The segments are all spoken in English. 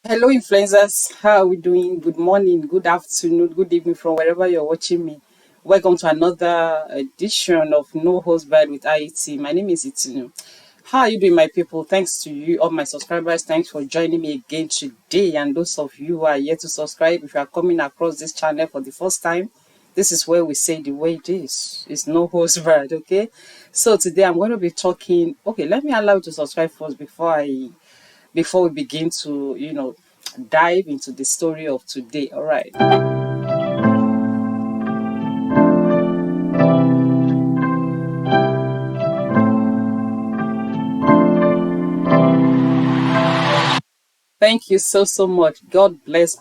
Hello, influencers. How are we doing? Good morning, good afternoon, good evening from wherever you're watching me. Welcome to another edition of No Host Bad with IET. My name is Itinu. How are you doing, my people? Thanks to you, all my subscribers. Thanks for joining me again today. And those of you who are yet to subscribe, if you are coming across this channel for the first time, this is where we say the way it is. It's No Host Bad, okay? So today I'm going to be talking. Okay, let me allow you to subscribe first before we begin to dive into the story of today. All right. Thank you so much. God bless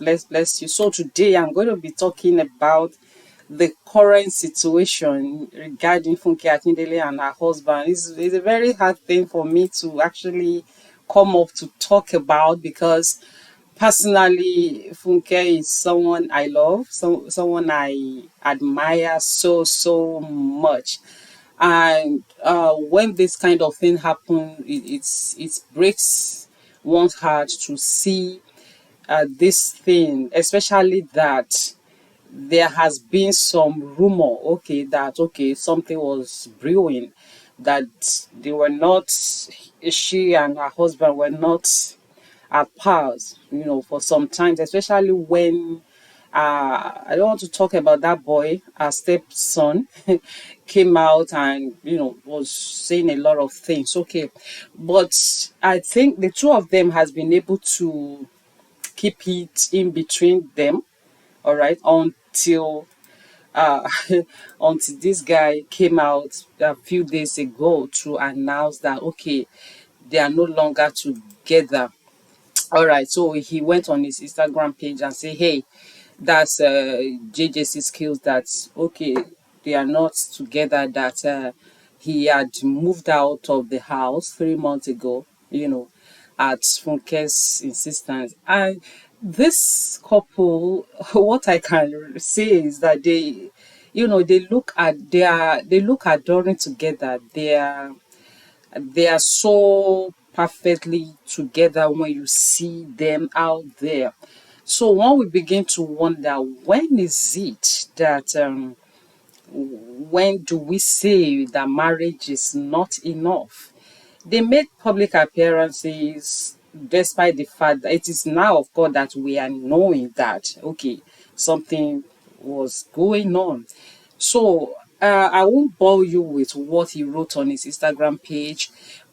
you. So today I'm going to be talking about the current situation regarding Funke Akindele and her husband. It's a very hard thing for me to actually come up to talk about because personally Funke is someone I love, someone I admire so much. And when this kind of thing happen, it breaks one's heart to see this thing, especially that there has been some rumor, okay, that okay, something was brewing, that they were not, she and her husband were not at pars, for some times, especially when I don't want to talk about that boy, our stepson, came out and was saying a lot of things. Okay, but I think the two of them has been able to keep it in between them, all right, until uh until this guy came out a few days ago to announce that okay, they are no longer together. All right, so he went on his Instagram page and say, hey, that's JJC skills, that's okay, they are not together, that he had moved out of the house 3 months ago, at Funke's insistence. And this couple, what I can say is that they look adoring together. They are so perfectly together when you see them out there. So one will begin to wonder, when is it that when do we say that marriage is not enough? They made public appearances despite the fact that it is now, of course, that we are knowing that okay, something was going on. So I won't bore you with what he wrote on his Instagram page,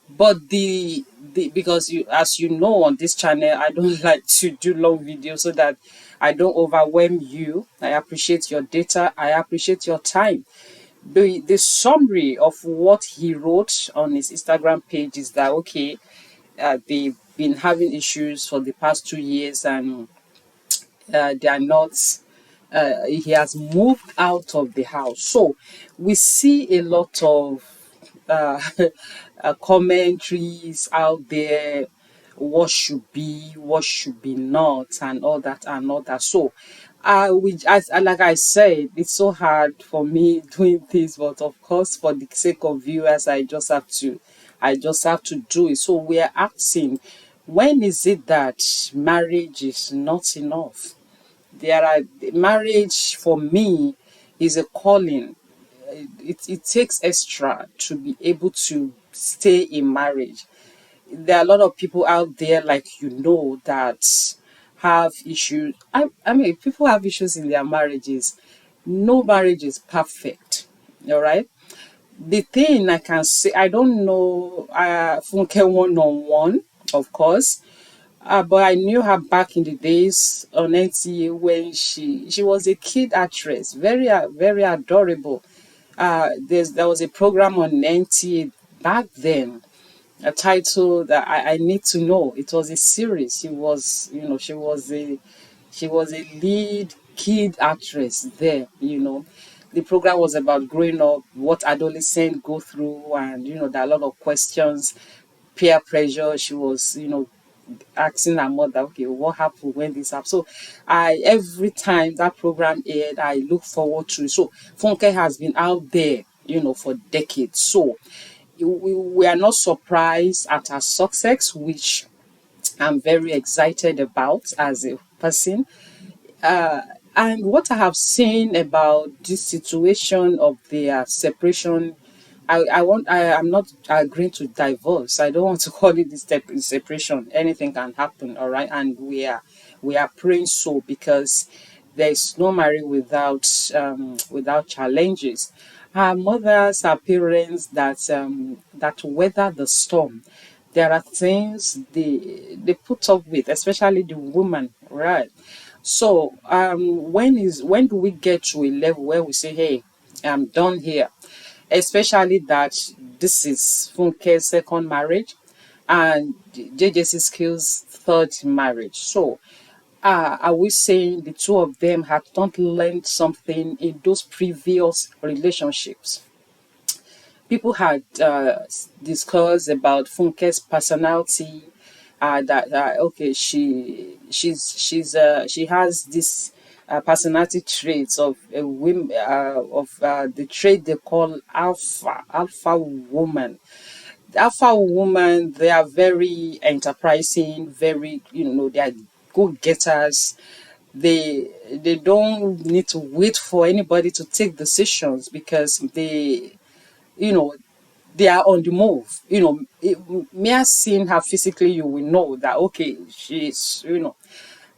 but the because you, as you know, on this channel I don't like to do long videos so that I don't overwhelm you. I appreciate your data. I appreciate your time. The summary of what he wrote on his Instagram page is that okay, they've been having issues for the past 2 years, and they are not. He has moved out of the house, so we see a lot of uh, commentaries out there, what should be, what should be not, and all that and all that. So, like I said, it's so hard for me doing this, but of course, for the sake of viewers, I just have to do it. So we are asking, when is it that marriage is not enough? There are Marriage for me is a calling. It takes extra to be able to stay in marriage. There are a lot of people out there, like that have issues. I mean, people have issues in their marriages. No marriage is perfect. All right. The thing I can say, I don't know Funke one on one, of course, but I knew her back in the days on NTA when she was a kid actress, very adorable. There was a program on NTA back then, a title that I need to know. It was a series. She was a lead kid actress there. The program was about growing up, what adolescents go through, and there are a lot of questions, peer pressure. She was, asking her mother, okay, what happened when this happened? So I every time that program aired, I look forward to it. So Funke has been out there, for decades. So we are not surprised at her success, which I'm very excited about as a person. Uh, and what I have seen about this situation of their separation, I'm not agreeing to divorce. I don't want to call it this separation. Anything can happen, all right. And we are praying so, because there is no marriage without challenges. Our mothers, our parents that weather the storm, there are things they put up with, especially the woman, right? So when do we get to a level where we say, hey, I'm done here? Especially that this is Funke's second marriage and JJC Skill's third marriage. So are we saying the two of them had not learned something in those previous relationships? People had discussed about Funke's personality. That okay, she has this personality traits of a women of the trait they call alpha woman. Alpha woman, they are very enterprising, very, they are go getters. They don't need to wait for anybody to take decisions, because you know they are on the move. Mere seeing her physically, you will know that okay, she's,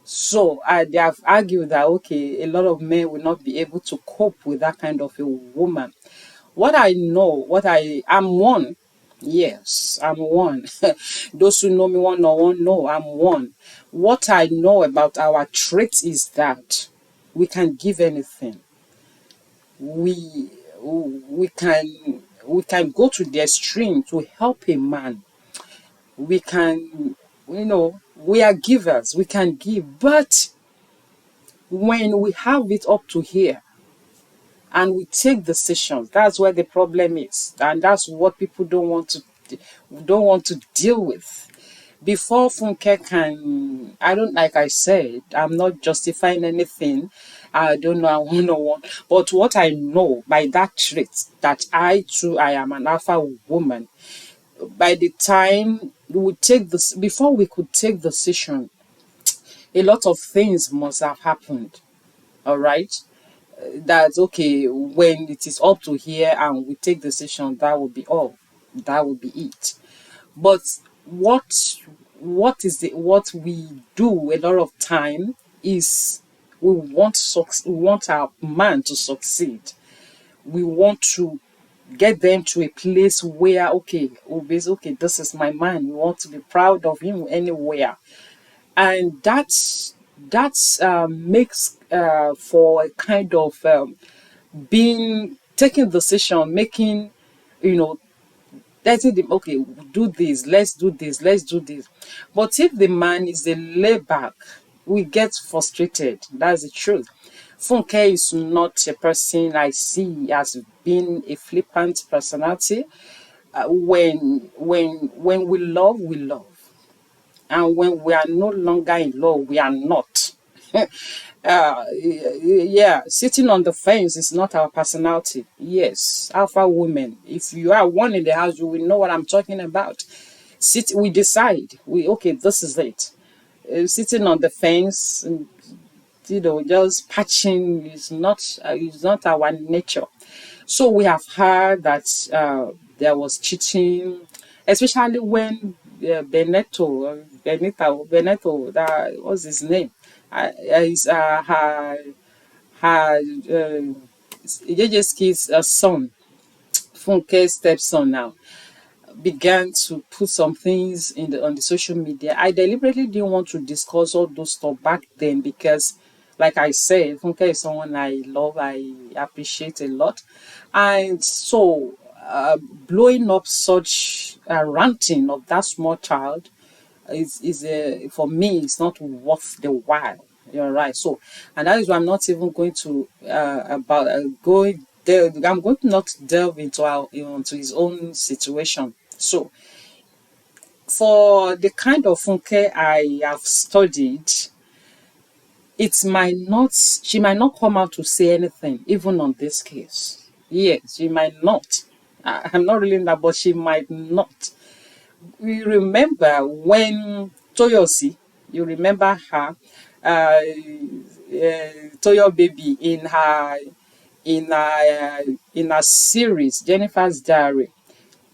so they have argued that okay, a lot of men will not be able to cope with that kind of a woman. What I know, I'm one. Yes, I'm one. Those who know me one on one know I'm one. What I know about our traits is that we can give anything. We we can go to the extreme to help a man. We can, we are givers. We can give, but when we have it up to here and we take decisions, that's where the problem is, and that's what people don't want to deal with. Before Funke can, I don't, like I said, I'm not justifying anything. I don't know, I want to one. But what I know by that trait, that I too, I am an alpha woman. By the time we would take this, before we could take decision, a lot of things must have happened. All right. That's okay. When it is up to here and we take decision, that will be all. That will be it. But what we do a lot of time is we want our man to succeed. We want to get them to a place where okay, okay, this is my man. We want to be proud of him anywhere, and that's makes for a kind of being taking decision, making, you know letting them, okay, do this, let's do this, let's do this. But if the man is a layback, we get frustrated. That's the truth. Funke is not a person I see as being a flippant personality. When we love, we love, and when we are no longer in love, we are not. Yeah, sitting on the fence is not our personality. Yes, alpha women. If you are one in the house, you will know what I'm talking about. We decide. Okay, this is it. Sitting on the fence, just patching is not our nature. So we have heard that there was cheating, especially when Benetto, that what's his name? Is her Jejeski's son, Funke's stepson now, began to put some things on the social media. I deliberately didn't want to discuss all those stuff back then because, like I said, Funke is someone I love, I appreciate a lot, and so blowing up such ranting of that small child is for me, it's not worth the while. You're right. So, and that is why I'm not even going to about going there. I'm going to not delve into into his own situation. So, for the kind of funke I have studied, it might not. She might not come out to say anything, even on this case. Yes, she might not. I'm not really in that, but she might not. We remember when Toyosi, you remember her, uh, Toyo baby in her series Jennifer's Diary,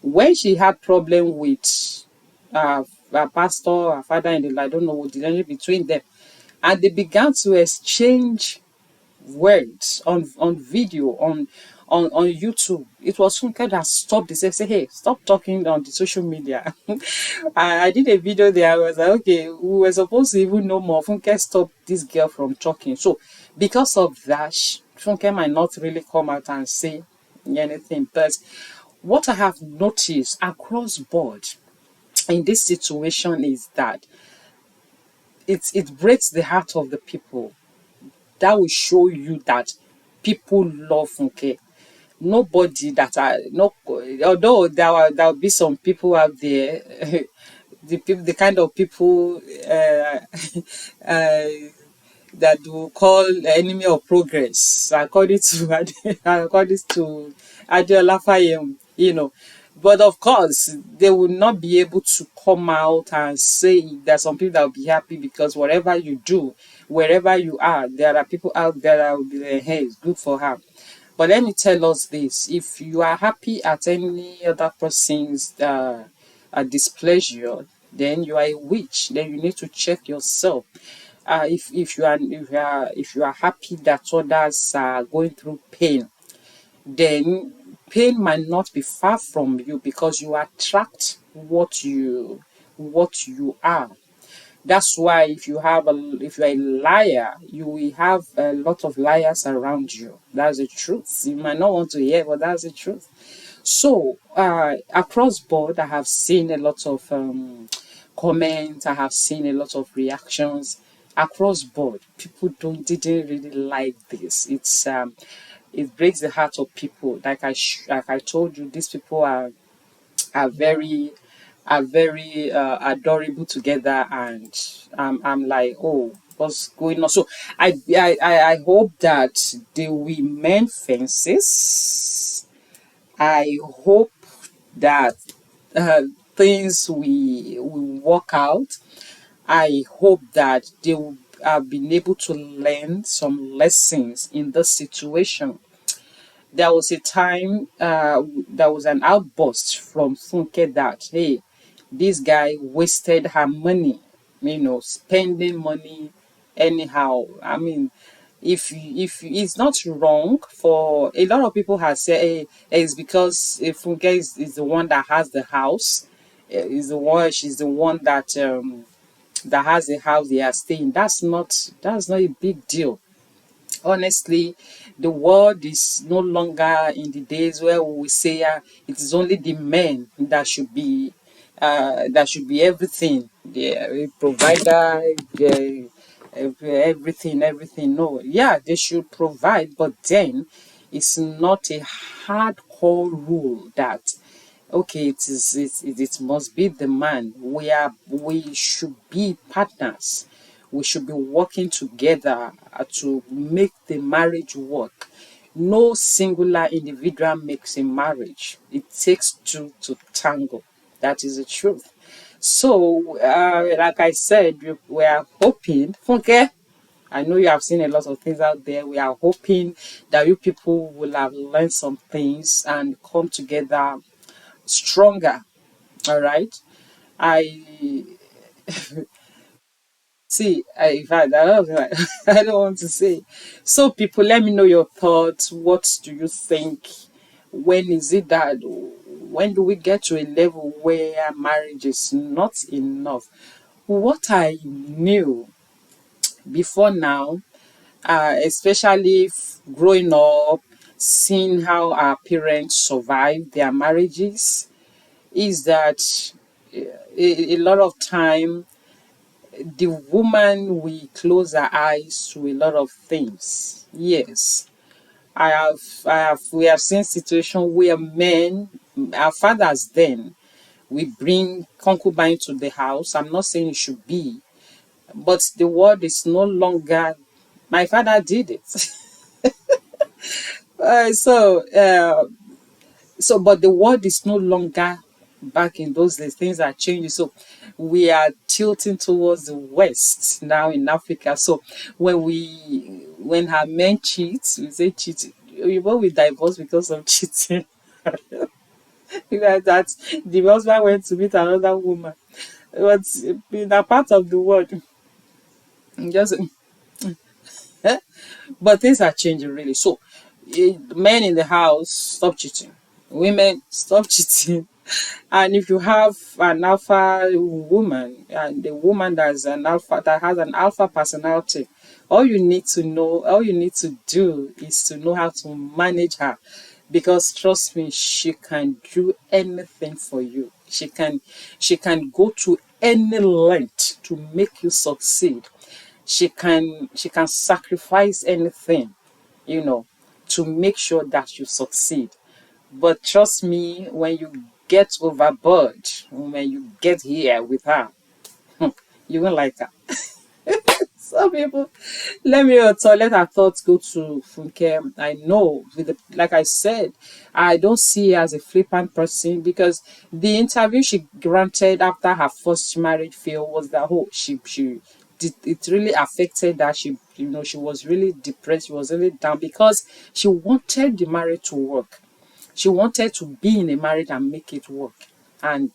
when she had problem with her pastor, her father-in-law, I don't know what the relationship between them, and they began to exchange words on video on YouTube. It was Funke that stopped this. Say, hey, stop talking on the social media. I did a video there. I was like, okay, we were supposed to even know more. Funke stopped this girl from talking. So because of that, Funke might not really come out and say anything. But what I have noticed across board in this situation is that it breaks the heart of the people. That will show you that people love Funke. Nobody that are no, although there will be some people out there, the kind of people uh, that will call enemy of progress, according to according to Adeola Fayem, you know. But of course, they will not be able to come out and say that some people that will be happy because whatever you do, wherever you are, there are people out there that will be like, hey, it's good for her. But let me tell us this: if you are happy at any other person's displeasure, then you are a witch. Then you need to check yourself. If you are happy that others are going through pain, then pain might not be far from you because you attract what you are. That's why if you're a liar, you will have a lot of liars around you. That's the truth. You might not want to hear, but that's the truth. So across board, I have seen a lot of comments. I have seen a lot of reactions across board. People didn't really like this. It breaks the heart of people. Like I told you, these people are very adorable together, and I'm like, oh, what's going on? So I hope that they will mend fences. I hope that uh, things will work out. I hope that they will have been able to learn some lessons in this situation. There was a time there was an outburst from Funke that, hey, this guy wasted her money, spending money anyhow. I mean, if it's not wrong for a lot of people have said, hey, it's because Funke is the one that has the house, she's the one that has the house they are staying. That's not a big deal. Honestly, the world is no longer in the days where we say it is only the men that should be everything, the provider, everything. No, yeah, they should provide, but then it's not a hardcore rule that okay, it must be the man. We should be partners. We should be working together to make the marriage work. No singular individual makes a marriage. It takes two to tango. That is the truth. So, like I said, we are hoping, okay, I know you have seen a lot of things out there. We are hoping that you people will have learned some things and come together stronger. All right. I see. In fact, I don't want to say. So, people, let me know your thoughts. What do you think? When is it that? When do we get to a level where marriage is not enough? What I knew before now, especially growing up, seeing how our parents survive their marriages, is that a lot of time the woman will close her eyes to a lot of things. Yes, we have seen situations where men, our fathers then, we bring concubine to the house. I'm not saying it should be, but the word is no longer. My father did it. uh, so, uh, but the word is no longer back in those days. Things are changing. So we are tilting towards the West now in Africa. So when her men cheat, we say cheat. We both divorce because of cheating. That the husband went to meet another woman. But in that part of the world, just but things are changing really. So men in the house, stop cheating. Women, stop cheating. And if you have an alpha woman, and the woman that's an alpha, that has an alpha personality, all you need to do is to know how to manage her. Because trust me, she can do anything for you. She can go to any length to make you succeed. She can sacrifice anything, you know, to make sure that you succeed. But trust me, when you get overboard, when you get here with her, you won't like her. Some people, let our thoughts go to Funke. I know, like I said, I don't see her as a flippant person, because the interview she granted after her first marriage fail was that whole she did, it really affected her. She was really depressed. She was really down because she wanted the marriage to work. She wanted to be in a marriage and make it work. And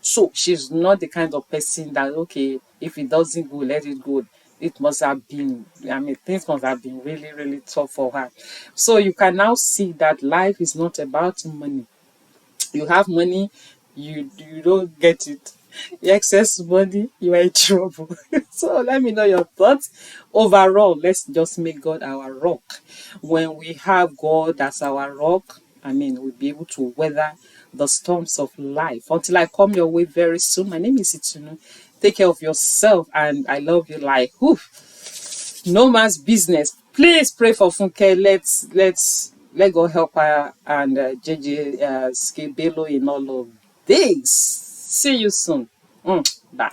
so she's not the kind of person that, okay, if it doesn't go, let it go. It must have been, I mean, things must have been really, really tough for her. So you can now see that life is not about money. You have money, you don't get it. Excess money, you are in trouble. So let me know your thoughts. Overall, let's just make God our rock. When we have God as our rock, I mean, we'll be able to weather the storms of life. Until I come your way very soon, my name is Itunu. Take care of yourself, and I love you like whew, no man's business. Please pray for Funke. Let God help her and JJ Skibelo in all of this. See you soon. Bye.